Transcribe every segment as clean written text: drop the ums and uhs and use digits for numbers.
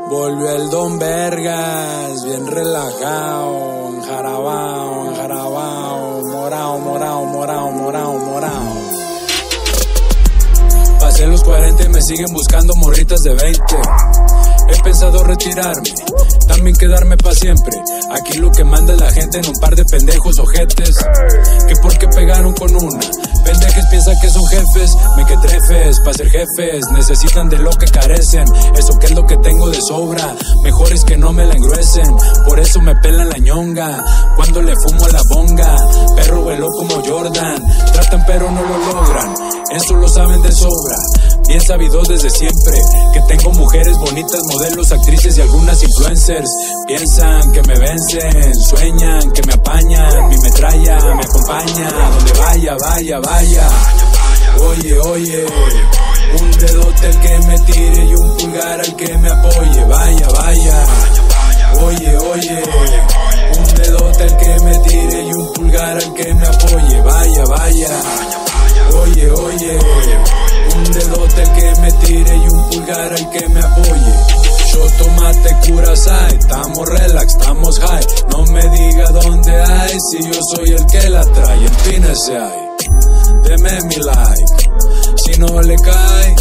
Volvió el Don Vergas, bien relajado, enjarabao, morao. Pasé los 40 y me siguen buscando morritas de 20. He pensado retirarme, también quedarme pa' siempre. Aquí lo que manda es la gente en un par de pendejos ojetes, que porque pegaron con una pendejes piensan que son jefes, mequetrefes, pa' ser jefes, necesitan de lo que carecen, eso que es lo que tengo de sobra, mejor es que no me la engruesen, por eso me pelan la ñonga, cuando le fumo a la bonga, perro veló como Jordan, tratan pero no lo logran, eso lo saben de sobra, bien sabidos desde siempre, que tengo mujeres bonitas, modelos, actrices y algunas influencers, piensan que me vencen, sueñan que me apañan, mi metralla me acompaña, donde vaya. Oye, un dedote al que me tire y un pulgar al que me apoye, vaya. Oye, un dedote al que me tire y un pulgar al que me apoye, vaya. Oye, un dedote al que me tire y un pulgar al que me apoye. Yo tomate Curaçao, estamos relax, estamos high, no me diga dónde hay, si yo soy el que la trae, empínese ahí. Deme mi like, si no le cae,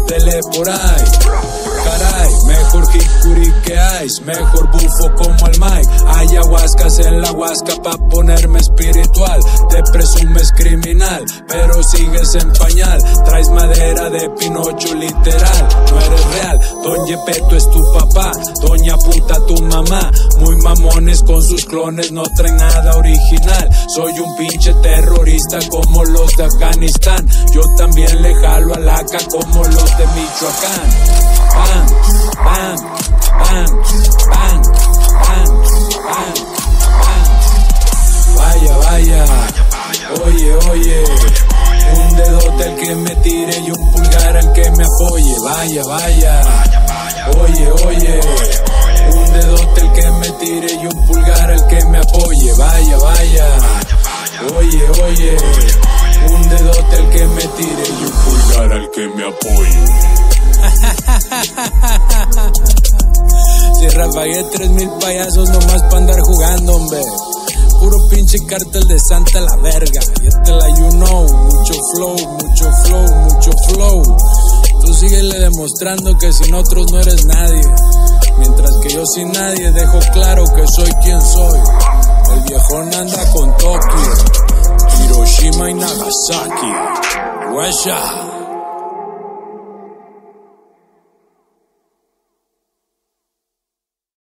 dele por ahí. Caray, mejor jicuri que ice, mejor bufo como el Mike. Ayahuascas en la huasca pa' ponerme espiritual. Te presumes criminal, pero sigues en pañal. Traes madera de Pinocho literal, no eres real. Don Yepeto es tu papá, doña puta tu mamá. Muy mamones con sus clones, no traen nada original. Soy un pinche terrorista como los de Afganistán. Yo también le jalo a la AK como los de Michoacán. Bang. Vaya. Oye, un dedote al que me tire y un pulgar al que me apoye, vaya. Oye, un dedote al que me tire y un pulgar al que me apoye, vaya. Oye, un dedote al que me tire y un pulgar al que me apoye. Si rafagué 3000 payasos nomás pa' andar jugando, hombre. Puro pinche cártel de Santa la verga. Ya te la you know. Mucho flow. Tú síguele demostrando que sin otros no eres nadie. Mientras que yo sin nadie dejo claro que soy quien soy. El viejón anda con Tokio, Hiroshima y Nagasaki. Guasha.